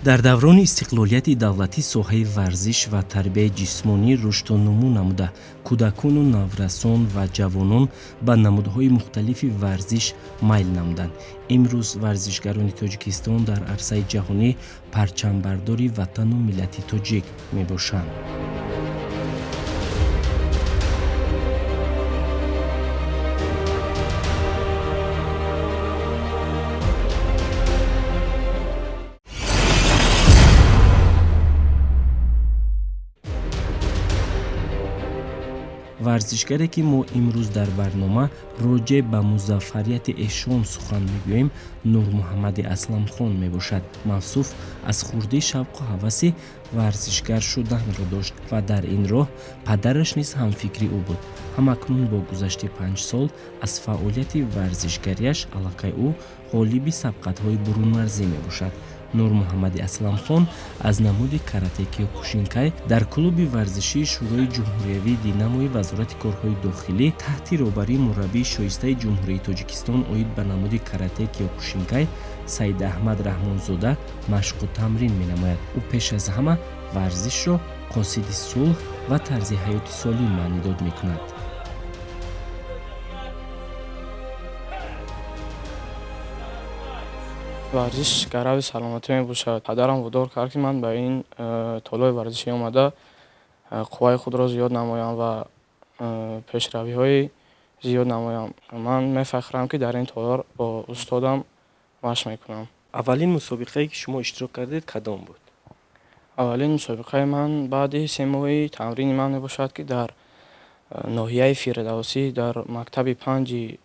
дар даврони истиқлолияти давлатӣ соҳаи варзиш ва тарбияи ҷисмонӣ рушду нумӯ намуда, кӯдакону наврасон ва ҷавонон ба намудҳои мухталифи варзиш майл намуданд. имрӯз варзишгарони тоҷикистон дар арсаи ҷаҳонӣ парчамбардори ватану миллати тоҷик мебошанд. варзишгаре ки мо имрӯз дар барнома роҷеъ ба музаффарияти эшон сухан мегӯем, Нурмуҳаммади Асламхон мебошад. мавсуф аз хурдии шавқу ҳаваси варзишгар шуданро дошт ва дар ин роҳ падараш низ ҳамфикри ӯ буд. ҳамакнун бо гузашти 5 сол аз фаъолияти варзишгариаш аллакай ӯ ғолиби сабқатҳои бурунмарзӣ мебошад. Нурмуҳаммади Асламхон аз намуди карате киёкушинкай дар клуби варзишии шӯрои ҷумҳуриявии Динамои Вазорати корҳои дохилӣ таҳти роҳбарии мураббии шоистаи ҷумҳурии Тоҷикистон оид ба намуди карате киёкушинкай Саидаҳмад Раҳмонзода машқу тамрин менамояд. ӯ пеш аз ҳама варзишро қосиди сулҳ ва тарзи ҳаёти солим маънидод мекунад. варзиш гарави саломатӣ мебошад. Падарам водор кард, ки ман ба ин толои варзишӣ омада қувваи худро зиёд намоям ва пешравиҳои зиёд намоям. Ман мефахрам, ки дар ин толор бо устодам машқ мекунам. аввалин мусобиқае ки шумо иштирок кардед кадом буд? аввалин мусобиқаи ман баъди 3 моҳи тамрини ман мебошад, ки дар ноҳияи Фирдавсӣ дар мактаби 5-и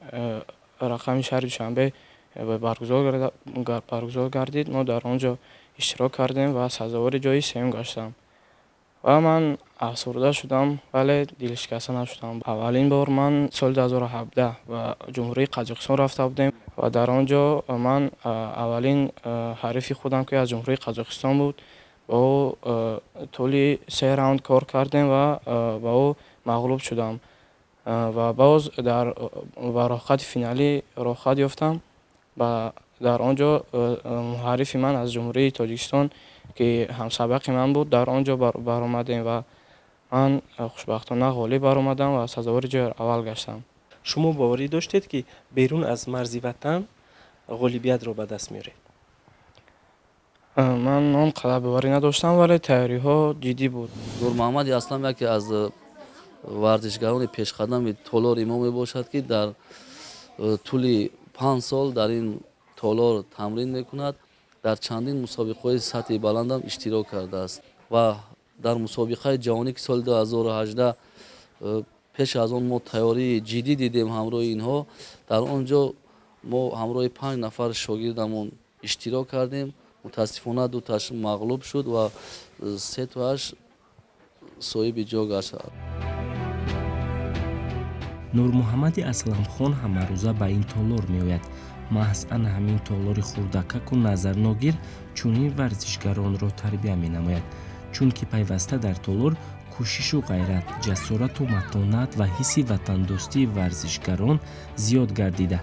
рақами шаҳри Душанбе баргузор гардид. мо дар он ҷо иштирок кардем ва сазовори ҷои сеюм гаштам. ва ман афсурда шудам, вале дилшикаста нашудам. аввалин бор ман соли 2017 ба ҷумҳурии Қаҷиқистон рафта будем ва дар он ҷо ман аввалин ҳарифи худам, ки аз ҷумҳурии Қаҷиқистон буд, ба ӯ тӯли 3 раунд кор кардем ва ба ӯ мағлуб шудам. ва боз ба роҳхати финалӣ роҳхат ёфтам. дар он ҷо муҳаррифи ман аз ҷумҳурии Тоҷикистон, ки ҳамсабақи ман буд, дар он ҷо баромадем ва ман хушбахтона ғолиб баромадам ва сазовори ҷои аввал гаштам. шумо боварӣ доштед, ки берун аз марзи ватан ғолибиятро ба даст меоред? ман он қадар боварӣ надоштам, вале тайёриҳо ҷиддӣ буд. Нурмуҳаммади Аслам яке аз варзишгарони пешқадами толори мо мебошад, ки дар тӯли 5 сол дар ин толор тамрин мекунад. дар чандин мусобиқаҳои сатҳи баландам иштирок кардааст ва дар мусобиқаи ҷаҳонӣ, ки соли 2018 пеш аз он мо тайёрии ҷиддӣ дидем ҳамроҳи инҳо. дар он ҷо мо ҳамроҳи 5 нафар шогирдамон иштирок кардем. мутаассифона 2-таш мағлуб шуд ва 3-таш соҳиби ҷо гашт. Нурмуҳаммади Асламхон ҳамарӯза ба ин толор меояд. маҳз ана ҳамин толори хурдакаку назарногир чунин варзишгаронро тарбия менамояд. чунки пайваста дар толор кӯшишу ғайрат, ҷасорату матонат ва ҳисси ватандостии варзишгарон зиёд гардида,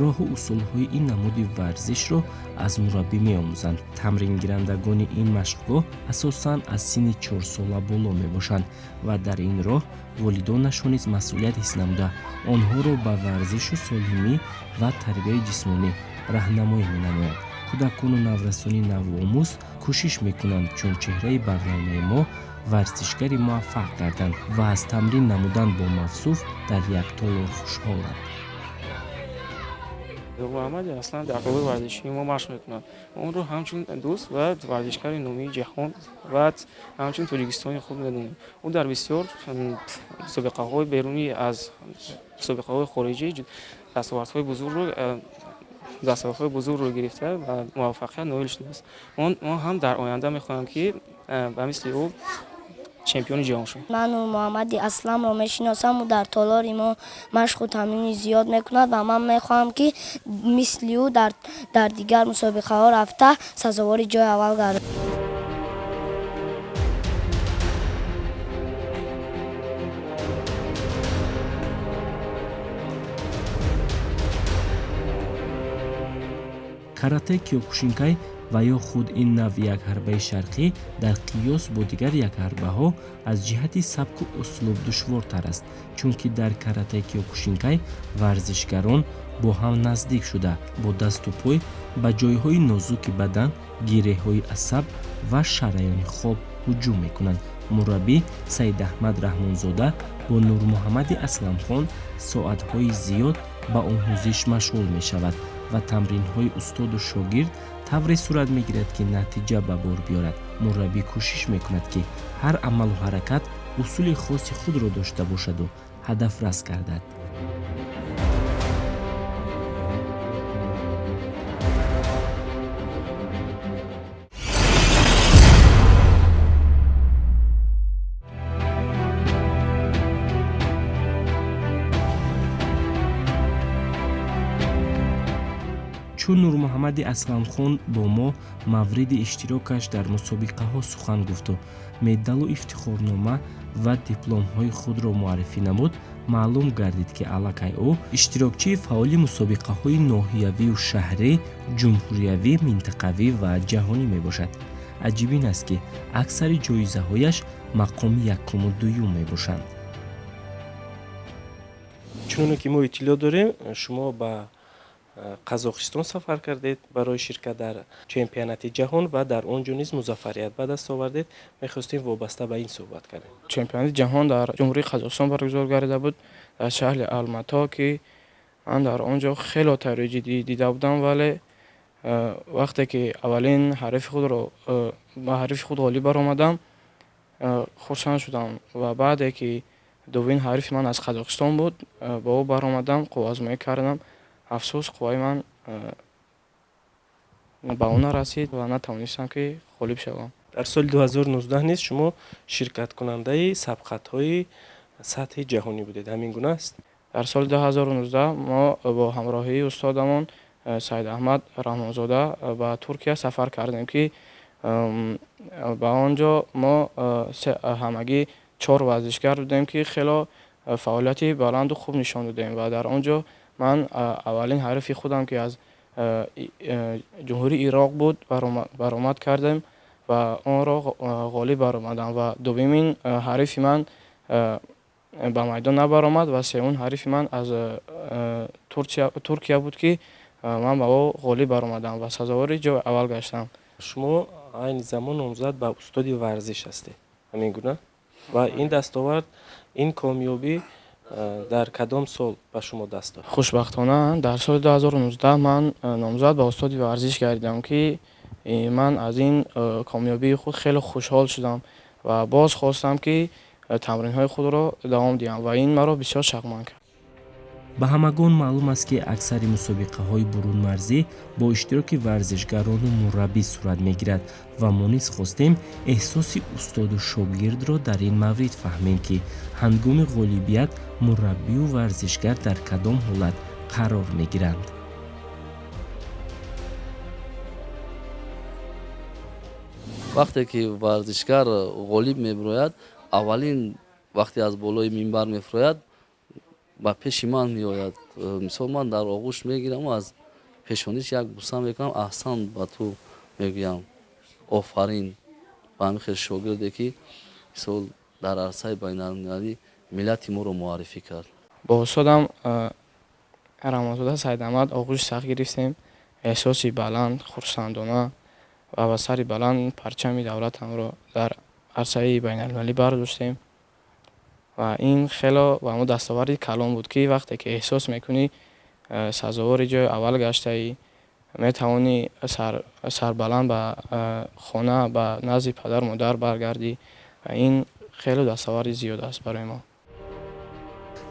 роҳу усулҳои ин намуди варзишро аз мураббӣ меомӯзанд. тамрингирандагони ин машқгоҳ асосан аз синни 4 сола боло мебошанд ва дар ин роҳ волидонашон низ масъулият ҳис намуда, онҳоро ба варзишу солимӣ ва тарбияи ҷисмонӣ раҳнамоӣ менамоянд. кӯдакону наврасони навомӯз кӯшиш мекунанд чун чеҳраи барномаи мо варзишгари муваффақ гарданд ва аз тамрин намудан бо мавсуф дар як толор хушҳоланд. Нурмуҳаммади Аслам дар клуби варзишии мо машқ мекунад. онро ҳамчун дӯст ва варзишгари номии ҷаҳон ва ҳамчун тоҷикистони худ медонем. ӯ дар бисёр мусобиқаҳои берунӣ аз мусобиқаҳои хориҷӣ дастовардҳои бузургро гирифта ва муваффақият ноил шудааст. мо ҳам дар оянда мехоҳем, ки ба мисли ӯ чемпиони ҷаҳон шуд. ман Нурмуҳаммади Асламро мешиносам. ӯ дар толори мо машқу тамрини зиёд мекунад ва ман мехоҳам, ки мисли ӯ дар дигар мусобиқаҳо рафта сазовори ҷои аввал гардад. карате киёкушинкай ва ё худ ин нав як ҳарбаи шарқӣ дар қиёс бо дигар як ҳарбаҳо аз ҷиҳати сабку услуб душвортар аст, чунки дар карате киёкушинкай варзишгарон бо ҳам наздик шуда бо дасту пой ба ҷойҳои нозуки бадан, гиреҳҳои асаб ва шараёни хоб ҳуҷум мекунанд. мураббӣ Саидаҳмад Раҳмонзода бо Нурмуҳаммади Асламхон соатҳои зиёд ба омӯзиш машғул мешавад ва тамринҳои устоду шогирд тавре сурат мегирад, ки натиҷа ба бор биёрад. мураббӣ кӯшиш мекунад, ки ҳар амалу ҳаракат усули хоси худро дошта бошаду ҳадафрас гардад. чун Нурмуҳаммади Асламхон бо мо мавриди иштирокаш дар мусобиқаҳо сухан гуфту медалу ифтихорнома ва дипломҳои худро муаррифӣ намуд, маълум гардид, ки аллакай ӯ иштирокчии фаъоли мусобиқаҳои ноҳиявию шаҳрӣ, ҷумҳуриявӣ, минтақавӣ ва ҷаҳонӣ мебошад. аҷиб ин аст, ки аксари ҷоизаҳояш мақоми якуму дуюм мебошанд. чуноне ки мо иттилоъ дорем, шумо ба қазоқистон сафар кардед барои ширкат дар чемпионати ҷаҳон ва дар он ҷо низ музаффарият ба даст овардед. мехостем вобаста ба ин суҳбат кардем. чемпионати ҷаҳон дар ҷумҳурии Қазоқистон баргузор гардида буд дар шаҳри Алмато, ки ман дар он ҷо хело тайёрии дида будам, вале вақте ки аввалин ба ҳарифи худ ғолиб баромадам, хурсанд шудам ва баъде ки дуввумин ҳарифи ман аз Қазоқистон буд, ба ӯ баромадам, қувваозмоӣ кардам. афсӯс, қувваи ман ба он нарасид ва натавонистам ки ғолиб шавам. дар соли 2019 низ шумо ширкаткунандаи сабқатҳои сатҳи ҷаҳонӣ будед, ҳамин гуна аст? дар соли 2019 мо бо ҳамроҳии устодамон Саидаҳмад Раҳмонзода ба Туркия сафар кардем, ки ба он ҷо мо ҳамагӣ 4 варзишгар будем, ки хело фаъолияти баланду хуб нишон додем ва дар он ҷо ман аввалин ҳарифи худам, ки аз ҷумҳурии Ироқ буд, баромад кардем ва онро ғолиб баромадам ва дуввумин ҳарифи ман ба майдон набаромад ва сеюмин ҳарифи ман аз Туркия буд, ки ман ба ӯ ғолиб баромадам ва сазовори ҷои аввал гаштам. шумо айни замон номзад ба устоди варзиш ҳастед, ҳамин гуна? ва ин дастовард, ин комёбӣ дар кадом сол ба шумо даст дод? хушбахтона дар соли 2019 ман номзад ба устоди варзиш гардидам, ки ман аз ин комёбии худ хеле хушҳол шудам ва боз хостам, ки тамринҳои худро давом диҳам ва ин маро бисёр шағман кард. ба ҳамагон маълум аст, ки аксари мусобиқаҳои бурунмарзӣ бо иштироки варзишгарону мураббӣ сурат мегирад ва мо низ хостем эҳсоси устоду шогирдро дар ин маврид фаҳмем, ки ҳангоми ғолибият мураббию варзишгар дар кадом ҳолат қарор мегиранд. вақте ки варзишгар ғолиб мебирояд, аввалин вақте аз болои минбар мефурояд, ба пеши ман меояд. мисол ман дар оғӯш мегирам, аз пешониш як буса мекунам, аҳсан ба ту мегӯям, офарин ба ҳамин хел шогирде, ки мисол дар арсаи байналмилалӣ миллати моро муаррифӣ кард. бо устодам Раҳмонзода Саидаҳмад оғӯши сахт гирифтем. эҳсоси баланд, хурсандона ва ба сари баланд парчами давлатамро дар арсаи байналмилалӣ бардоштем ва ин хело ба мо дастоварди калон буд, ки вақте ки эҳсос мекунӣ сазовори ҷои аввал гаштаӣ, метавонӣ сарбаланд ба хона, ба назди падару модар баргардӣ. ин хело дастоварди зиёд аст барои мо.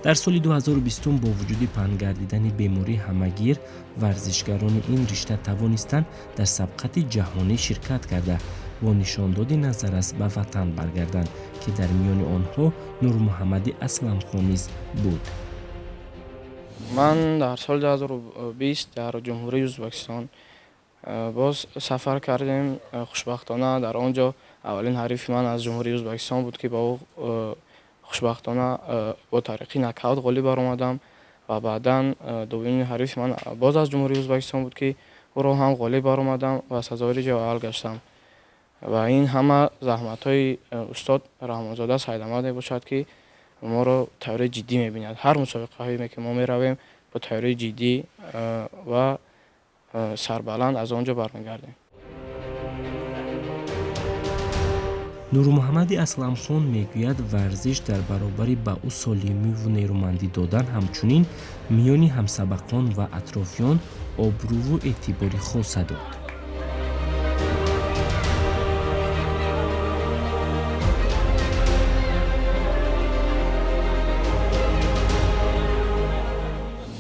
дар соли 2020 бо вуҷуди паҳн гардидани бемории ҳамагир, варзишгарони ин ришта тавонистанд дар сабқати ҷаҳонӣ ширкат карда бо нишондоди назаррас ба ватан баргарданд, ки дар миёни онҳо Нурмуҳаммади Асламхон низ буд. ман дар соли 2020 дар ҷумҳурии Ӯзбекистон боз сафар кардем. хушбахтона дар он ҷо аввалин ҳарифи ман аз ҷумҳурии Ӯзбекистон буд, ки ба ӯ хушбахтона бо тариқи нокаут ғолиб баромадам ва баъдан дуввумин ҳарифи ман боз аз ҷумҳурии Ӯзбекистон буд, ки ӯ ӯро ҳам ғолиб баромадам ва сазовари ҷои аввал гаштам. ва ин ҳама заҳматҳои устод раҳмонзода Саидамад мебошад, ки моро тайёрии ҷиддӣ мебинад. Ҳар мусобиқаҳое ки мо меравем бо тайёрии ҷиддӣ ва сарбаланд аз он ҷо бармегардем. нурмуҳаммади асламхон мегӯяд варзиш дар баробари ба ӯ солимиву нерӯмандӣ додан ҳамчунин миёни ҳамсабақон ва атрофиён обрӯву эътибори хоса дод.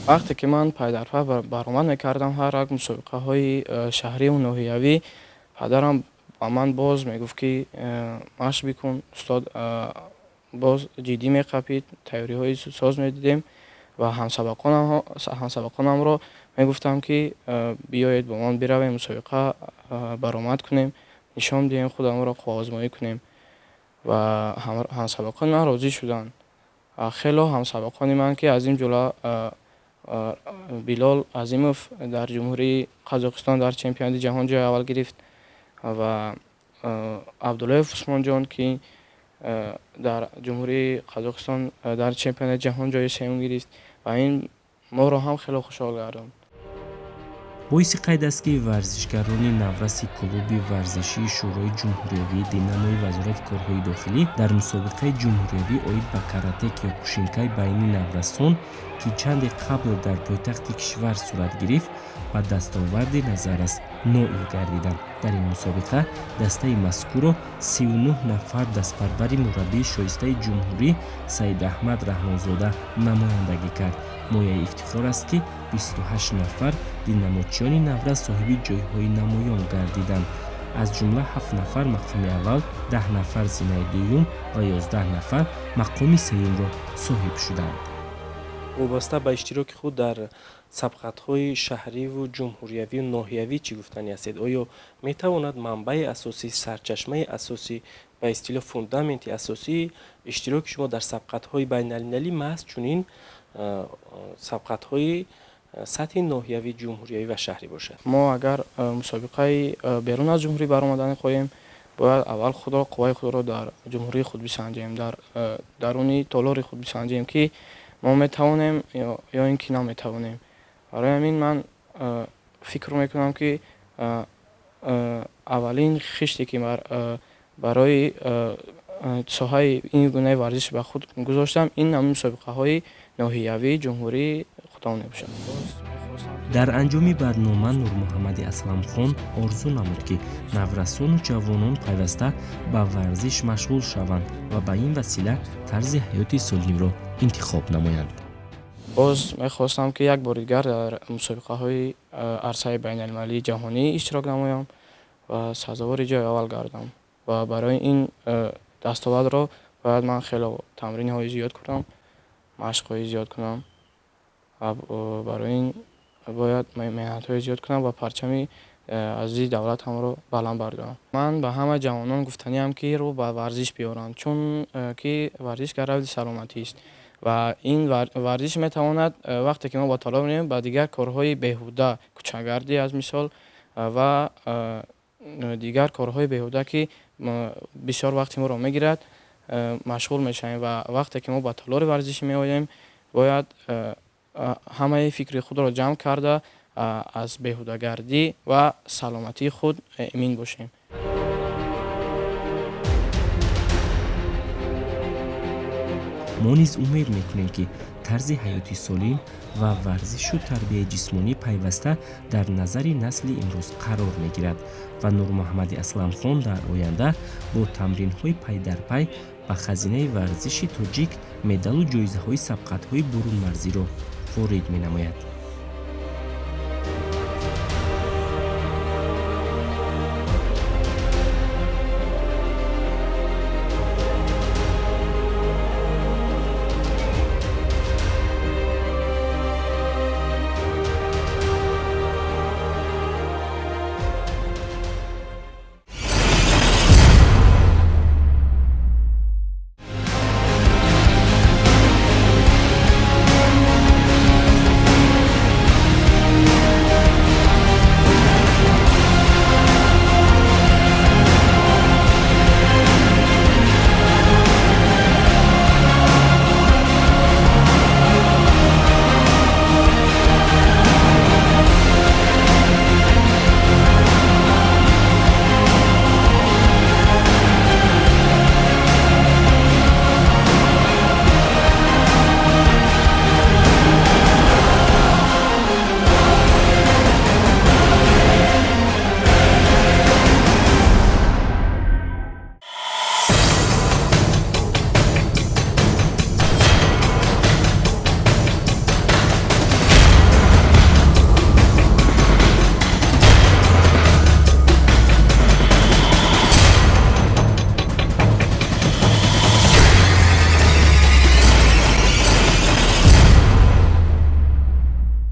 вақте ки ман пайдарпай баромад мекардам ҳар як мусобиқаҳои шаҳриву ноҳиявӣ, падарам ба ман боз мегуфт, ки машқ бикун. Устод боз ҷиддӣ меқапид, тайёриҳои соз медидем ва ҳамсабақонамро мегуфтам, ки биёед бо ман биравем мусобиқа баромад кунем, нишон диҳем худамонро, қувваозмоӣ кунем. Ва ҳамсабақони ман розӣ шуданд. Хело ҳамсабақони ман, ки аз ин ҷумла Билол Азимов дар ҷумҳурии Қазоқистон дар чемпионати ҷаҳон ҷои аввал гирифт ва Абдуллоев Усмонҷон, ки дар ҷумҳурии Қазоқистон дар чемпионати ҷаҳон ҷои сеюм гирифт ва ин моро ҳам хело хушҳол гардонд. боиси қайд аст, ки варзишгарони навраси клуби варзишии шӯрои ҷумҳуриявӣ динамои вазорати корҳои дохилӣ дар мусобиқаи ҷумҳуриявӣ оид ба каратек ё кушинкай байни наврасон, ки чанде қабл дар пойтахти кишвар сурат гирифт, ба дастоварди назаррас ноил гардиданд. Дар ин мусобиқа дастаи мазкурро 39 нафар дастпарвари мураббии шоистаи ҷумҳурӣ Саидаҳмад Раҳмонзода намояндагӣ кард. Мояи ифтихор аст, ки 28 нафар динамочиёни наврас соҳиби ҷойҳои намоён гардиданд. аз ҷумла 7 нафар мақоми аввал, 10 нафар зинаи дуюм ва 11 нафар мақоми сеюмро соҳиб шуданд. вобаста ба иштироки худ дар сабқатҳои шаҳриву ҷумҳуриявию ноҳиявӣ чӣ гуфтанӣ ҳастед? оё метавонад манбаи асосӣ, сарчашмаи асосӣ, ба истилоҳ фундаменти асосии иштироки шумо дар сабқатҳои байналмилалӣ маҳз чунин сабқатҳои сатҳи ноҳиявӣ, ҷумҳуриявӣ ва шаҳрӣ бошад? мо агар мусобиқаи берун аз ҷумҳурӣ баромаданӣ хоҳем, бояд аввал қувваи худро дар ҷумҳурии худ бисанҷем, дар даруни толори худ бисанҷем, ки мо метавонем ё ин ки наметавонем. барои ҳамин ман фикр мекунам, ки аввалин хиште ки барои соҳаи ин гунаи варзиш ба худ гузоштам, ин ҳамин мусобиқаҳои ноҳиявӣ, ҷумҳурӣ худам мебошад. дар анҷоми барнома нурмуҳаммади асламхон орзу намуд, ки наврасону ҷавонон пайваста ба варзиш машғул шаванд ва ба ин васила тарзи ҳаёти солимро интихоб намоянд. боз мехостам, ки як бори дигар дар мусобиқаҳои арсаи байналмилалии ҷаҳонӣ иштирок намоям ва сазовори ҷои аввал гардам. ва барои ин дастовардро бояд ман хело тамринҳои зиёд кунам, машқҳои зиёд кунам ва барои ин бояд меҳнатҳои зиёд кунам ва парчами азизи давлатамро баланд бардорам. ман ба ҳама ҷавонон гуфтаниам, ки ро ба варзиш биёранд, чун ки варзиш гаравди саломатист ва ин варзиш метавонад вақте ки мо ба толоб меравем ба дигар корҳои беҳуда, кӯчагардӣ аз мисол ва дигар корҳои беҳуда, ки бисёр вақти моро мегирад, машғул мешавем ва вақте ки мо ба толори варзишӣ меоем, бояд ҳамаи фикри худро ҷамъ карда аз беҳудагардӣ ва саломатии худ эмин бошем. мо низ умед мекунем, ки тарзи ҳаёти солим ва варзишу тарбияи ҷисмонӣ пайваста дар назари насли имрӯз қарор мегирад ва нурмуҳаммади асламхон дар оянда бо тамринҳои пайдарпай ба хазинаи варзиши тоҷик медалу ҷоизаҳои сабқатҳои бурунмарзиро ворид менамояд.